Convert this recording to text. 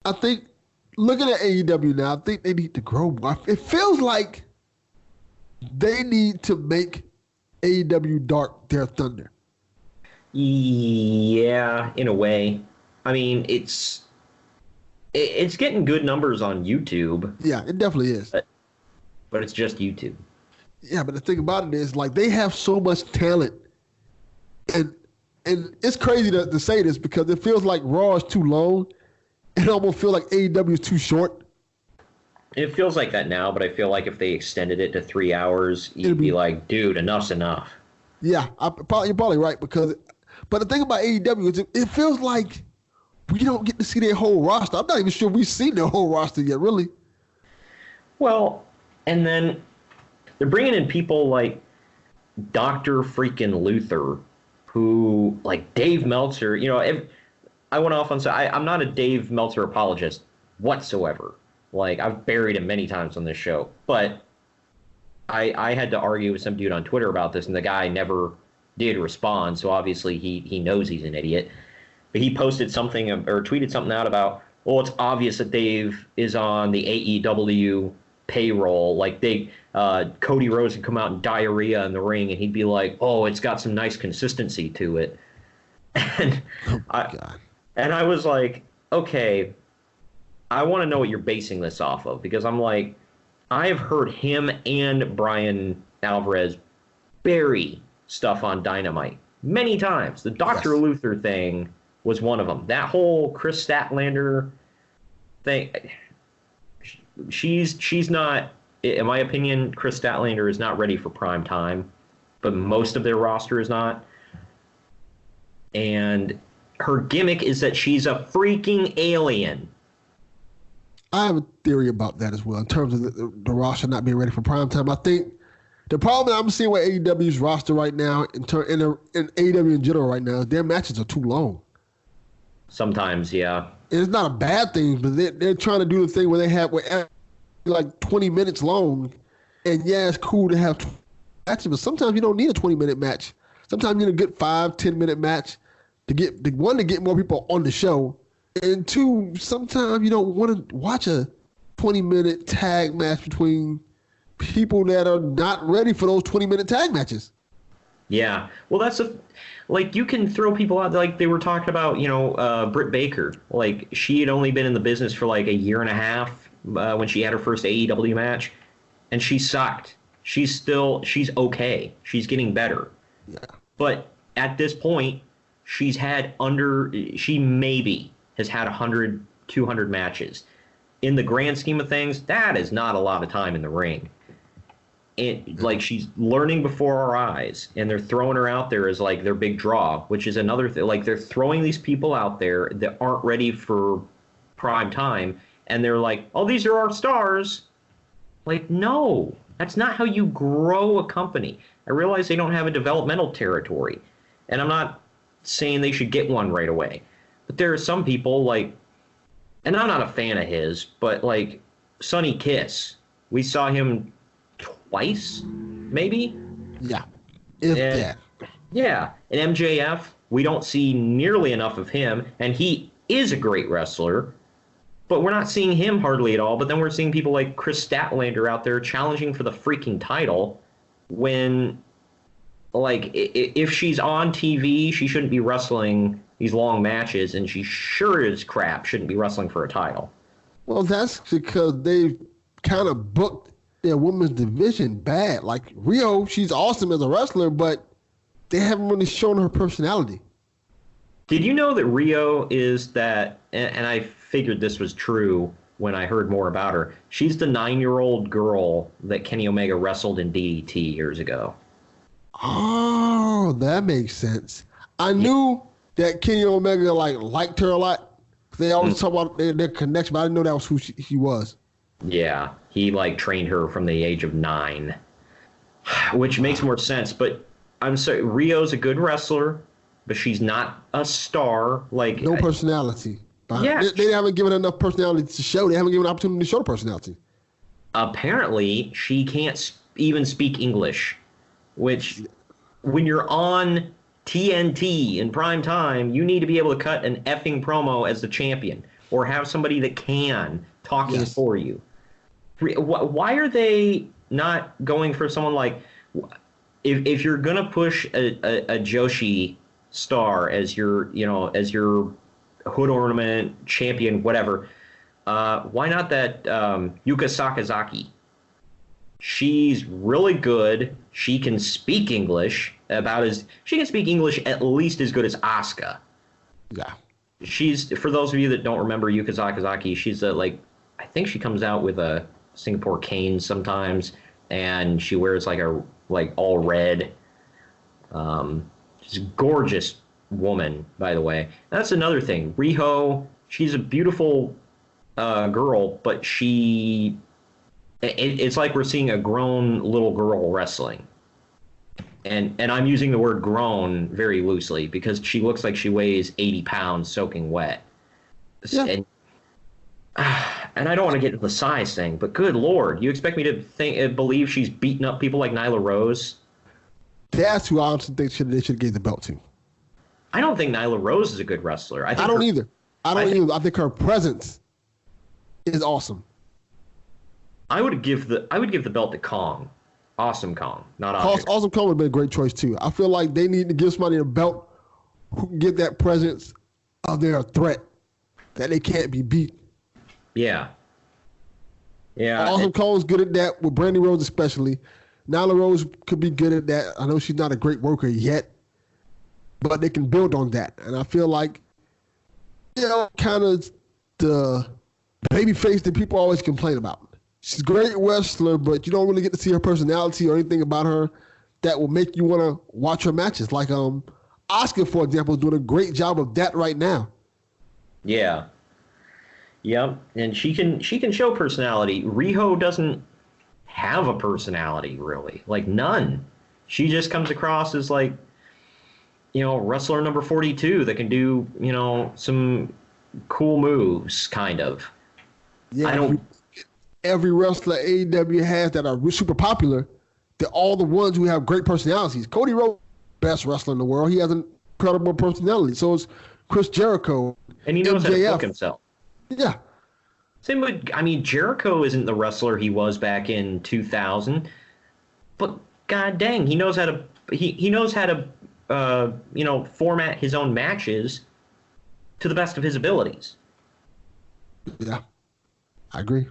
I think looking at AEW now, I think they need to grow more. It feels like they need to make AEW Dark their thunder. Yeah, in a way. I mean, it's getting good numbers on YouTube, Yeah, it definitely is. but it's just YouTube. Yeah, but the thing about it is, like, they have so much talent, and it's crazy to say this because it feels like Raw is too long. It almost feels like AEW is too short. It feels like that now, but I feel like if they extended it to 3 hours, It'll you'd be like, dude, enough's enough. Yeah, you're probably right because, but the thing about AEW is it feels like we don't get to see their whole roster. I'm not even sure we've seen their whole roster yet, really. Well, and then they're bringing in people like Dr. freaking Luther, who, like Dave Meltzer, if I went off on, I'm not a Dave Meltzer apologist whatsoever. Like, I've buried him many times on this show, but I had to argue with some dude on Twitter about this, and the guy never did respond, so obviously he knows he's an idiot. But he posted something or tweeted something out about, well, it's obvious that Dave is on the AEW payroll. Like Cody Rhodes would come out in diarrhea in the ring, and he'd be like, "Oh, it's got some nice consistency to it." And Oh my I God. and I was like, okay, I want to know what you're basing this off of, because I'm like, I have heard him and Brian Alvarez bury stuff on Dynamite many times. The Dr. Yes. Luther thing was one of them. That whole Chris Statlander thing, she's not, in my opinion, Chris Statlander is not ready for prime time, but most of their roster is not. And her gimmick is that she's a freaking alien. I have a theory about that as well in terms of the roster not being ready for prime time. I think the problem that I'm seeing with AEW's roster right now, in AEW in general right now, is their matches are too long. Sometimes, yeah. And it's not a bad thing, but they're trying to do the thing where they have like 20 minutes long. And yeah, it's cool to have matches, but sometimes you don't need a 20-minute match. Sometimes you need a good 5-10 minute match to get more people on the show. And two, sometimes you don't want to watch a 20-minute tag match between people that are not ready for those 20-minute tag matches. Yeah. Well, like, you can throw people out, like they were talking about, Britt Baker. Like, she had only been in the business for like a year and a half when she had her first AEW match, and she sucked. She's okay. She's getting better. Yeah. But at this point, she maybe has had 100, 200 matches. In the grand scheme of things, that is not a lot of time in the ring. Like, she's learning before our eyes, and they're throwing her out there as like their big draw, which is another thing. Like, they're throwing these people out there that aren't ready for prime time, and they're like, "Oh, these are our stars." Like, no, that's not how you grow a company. I realize they don't have a developmental territory, and I'm not saying they should get one right away. But there are some people, like, and I'm not a fan of his, but like Sonny Kiss, we saw him twice, maybe. Yeah. If that. Yeah, and MJF, we don't see nearly enough of him, and he is a great wrestler, but we're not seeing him hardly at all. But then we're seeing people like Chris Statlander out there challenging for the freaking title when, like, if she's on TV, she shouldn't be wrestling these long matches, and she sure as crap shouldn't be wrestling for a title. Well, that's because they've kind of booked their women's division bad. Like, Rio, she's awesome as a wrestler, but they haven't really shown her personality. Did you know that Rio is that, and I figured this was true when I heard more about her, she's the 9-year-old girl that Kenny Omega wrestled in DDT years ago. Oh, that makes sense. I knew that Kenny Omega liked her a lot. They always talk about their connection, but I didn't know that was who she was. Yeah, he like trained her from the age of 9, which makes more sense. But I'm sorry, Rio's a good wrestler, but she's not a star. Like, no personality. Yeah, they haven't given her enough personality to show. They haven't given an opportunity to show the personality. Apparently, she can't even speak English, which, when you're on TNT in prime time, you need to be able to cut an effing promo as the champion. or have somebody that can talking Yes. for you. Why are they not going for someone like, if you're gonna push a Joshi star as your hood ornament champion, whatever, why not that Yuka Sakazaki? She's really good. She can speak English she can speak English at least as good as Asuka. Yeah. She's, for those of you that don't remember Yuka Sakazaki, she's I think she comes out with a Singapore cane sometimes, and she wears like all red. She's a gorgeous woman, by the way. That's another thing. Riho, she's a beautiful girl, but it's like we're seeing a grown little girl wrestling. And I'm using the word grown very loosely because she looks like she weighs 80 pounds soaking wet. Yeah. And I don't want to get into the size thing, but good Lord, you expect me to believe she's beating up people like Nyla Rose? That's who I honestly think they should have gave the belt to. I don't think Nyla Rose is a good wrestler. I don't either. I think her presence is awesome. I would give the belt to Kong. Awesome Kong, not Awesome. Awesome Kong would have been a great choice too. I feel like they need to give somebody a belt who can get that presence of their threat, that they can't be beat. Yeah. Yeah. Awesome Kong's good at that, with Brandy Rose especially. Nyla Rose could be good at that. I know she's not a great worker yet, but they can build on that. And I feel like, kind of the baby face that people always complain about. She's a great wrestler, but you don't really get to see her personality or anything about her that will make you want to watch her matches. Like Asuka, for example, is doing a great job of that right now. Yeah. Yep. And she can show personality. Riho doesn't have a personality, really. Like, none. She just comes across as like, wrestler number 42 that can do, some cool moves, kind of. Yeah, every wrestler AEW has that are super popular, they're all the ones who have great personalities. Cody Rhodes, best wrestler in the world. He has an incredible personality. So is Chris Jericho. And he knows MJF. how to book himself. Yeah. Same with, Jericho isn't the wrestler he was back in 2000, but god dang, he knows how to format his own matches to the best of his abilities. Yeah, I agree.